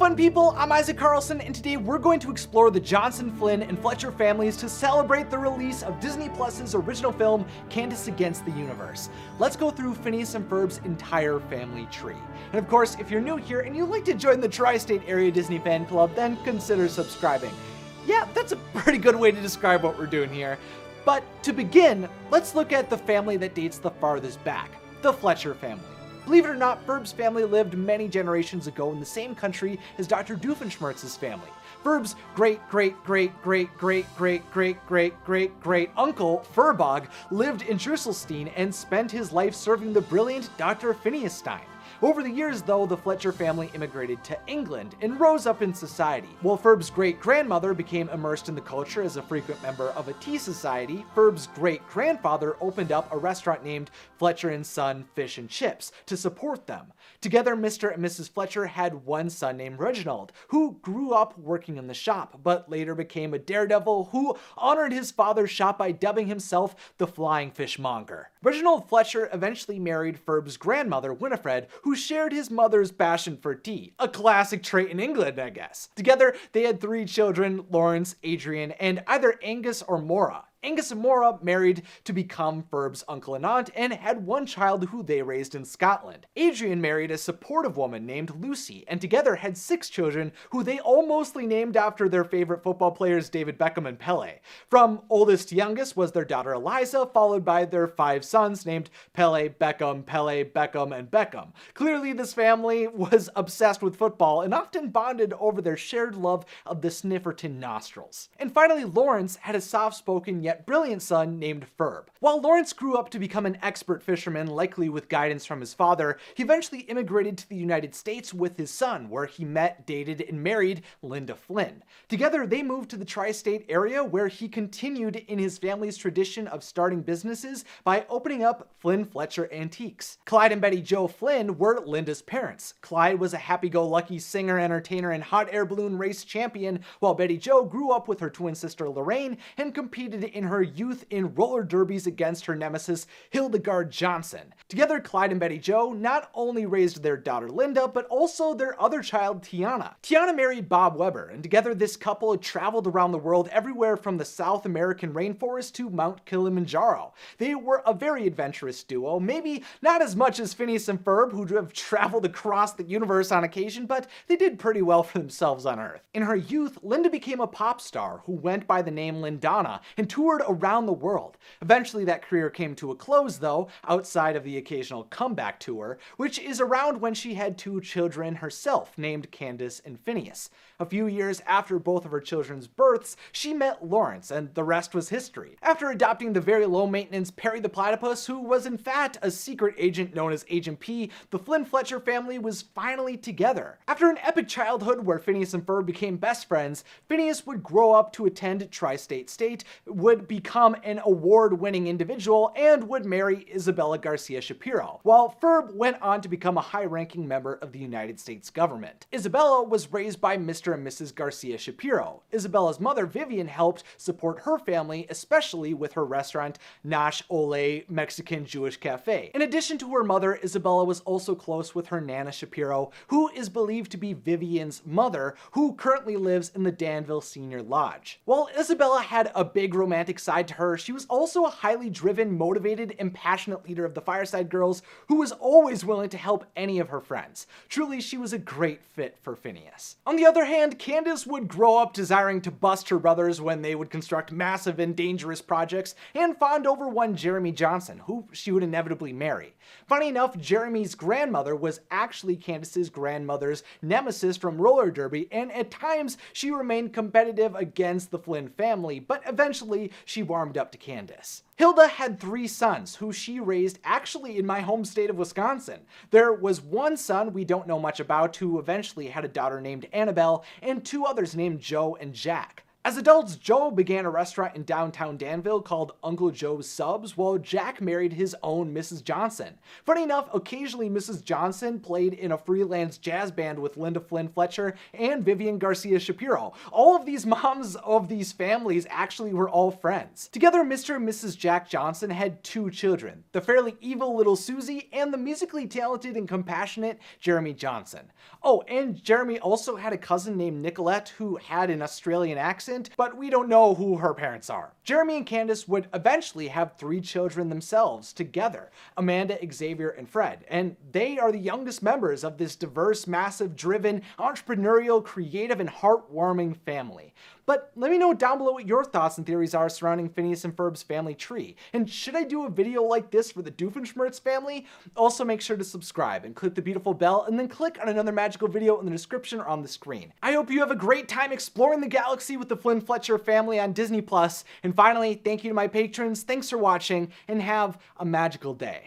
fun people, I'm Isaac Carlson, and today we're going to explore the Johnson, Flynn, and Fletcher families to celebrate the release of Disney Plus's original film, Candace Against the Universe. Let's go through Phineas and Ferb's entire family tree. And of course, if you're new here and you'd like to join the Tri-State Area Disney Fan Club, then consider subscribing. Yeah, that's a pretty good way to describe what we're doing here. But to begin, let's look at the family that dates the farthest back, the Fletcher family. Believe it or not, Ferb's family lived many generations ago in the same country as Dr. Doofenshmirtz's family. Ferb's great-great-great-great-great-great-great-great-great uncle, Furbog, lived in Drusselstein and spent his life serving the brilliant Dr. Phineas Stein. Over the years, though, the Fletcher family immigrated to England and rose up in society. While Ferb's great-grandmother became immersed in the culture as a frequent member of a tea society, Ferb's great-grandfather opened up a restaurant named Fletcher & Son Fish and Chips to support them. Together, Mr. and Mrs. Fletcher had one son named Reginald, who grew up working in the shop, but later became a daredevil who honored his father's shop by dubbing himself the Flying Fishmonger. Reginald Fletcher eventually married Ferb's grandmother, Winifred, who shared his mother's passion for tea, a classic trait in England, I guess. Together, they had 3 children, Lawrence, Adrian, and either Angus or Maura. Angus and Maura married to become Ferb's uncle and aunt and had one child who they raised in Scotland. Adrian married a supportive woman named Lucy and together had 6 children who they all mostly named after their favorite football players David Beckham and Pele. From oldest to youngest was their daughter Eliza, followed by their 5 sons named Pele, Beckham, and Beckham. Clearly this family was obsessed with football and often bonded over their shared love of the Snifferton nostrils. And finally, Lawrence had a soft-spoken yet brilliant son named Ferb. While Lawrence grew up to become an expert fisherman, likely with guidance from his father, he eventually immigrated to the United States with his son, where he met, dated, and married Linda Flynn. Together, they moved to the tri-state area, where he continued in his family's tradition of starting businesses by opening up Flynn Fletcher Antiques. Clyde and Betty Jo Flynn were Linda's parents. Clyde was a happy-go-lucky singer, entertainer, and hot air balloon race champion, while Betty Jo grew up with her twin sister Lorraine and competed in her youth in roller derbies against her nemesis Hildegard Johnson. Together, Clyde and Betty Jo not only raised their daughter Linda, but also their other child Tiana. Tiana married Bob Weber, and together this couple had traveled around the world everywhere from the South American rainforest to Mount Kilimanjaro. They were a very adventurous duo, maybe not as much as Phineas and Ferb, who have traveled across the universe on occasion, but they did pretty well for themselves on Earth. In her youth, Linda became a pop star who went by the name Lindana and toured around the world. Eventually that career came to a close though, outside of the occasional comeback tour, which is around when she had 2 children herself, named Candace and Phineas. A few years after both of her children's births, she met Lawrence, and the rest was history. After adopting the very low-maintenance Perry the Platypus, who was in fact a secret agent known as Agent P, the Flynn Fletcher family was finally together. After an epic childhood where Phineas and Ferb became best friends, Phineas would grow up to attend Tri-State State, would become an award-winning individual, and would marry Isabella Garcia Shapiro, while Ferb went on to become a high-ranking member of the United States government. Isabella was raised by Mr. and Mrs. Garcia Shapiro. Isabella's mother, Vivian, helped support her family, especially with her restaurant, Nash Ole Mexican Jewish Cafe. In addition to her mother, Isabella was also close with her Nana Shapiro, who is believed to be Vivian's mother, who currently lives in the Danville Senior Lodge. While Isabella had a big romantic side to her, she was also a highly driven, motivated, and passionate leader of the Fireside Girls who was always willing to help any of her friends. Truly, she was a great fit for Phineas. On the other hand, Candace would grow up desiring to bust her brothers when they would construct massive and dangerous projects, and fawned over one Jeremy Johnson, who she would inevitably marry. Funny enough, Jeremy's grandmother was actually Candace's grandmother's nemesis from roller derby, and at times she remained competitive against the Flynn family, but eventually she warmed up to Candace. Hilda had 3 sons, who she raised actually in my home state of Wisconsin. There was one son we don't know much about who eventually had a daughter named Annabelle, and 2 others named Joe and Jack. As adults, Joe began a restaurant in downtown Danville called Uncle Joe's Subs, while Jack married his own Mrs. Johnson. Funny enough, occasionally Mrs. Johnson played in a freelance jazz band with Flynn Fletcher and Vivian Garcia Shapiro. All of these moms of these families actually were all friends. Together, Mr. and Mrs. Jack Johnson had 2 children, the fairly evil little Susie and the musically talented and compassionate Jeremy Johnson. Oh, and Jeremy also had a cousin named Nicolette who had an Australian accent, but we don't know who her parents are. Jeremy and Candace would eventually have 3 children themselves together, Amanda, Xavier, and Fred, and they are the youngest members of this diverse, massive, driven, entrepreneurial, creative, and heartwarming family. But let me know down below what your thoughts and theories are surrounding Phineas and Ferb's family tree. And should I do a video like this for the Doofenshmirtz family? Also make sure to subscribe and click the beautiful bell and then click on another magical video in the description or on the screen. I hope you have a great time exploring the galaxy with the Flynn Fletcher family on Disney+. And finally, thank you to my patrons, thanks for watching, and have a magical day.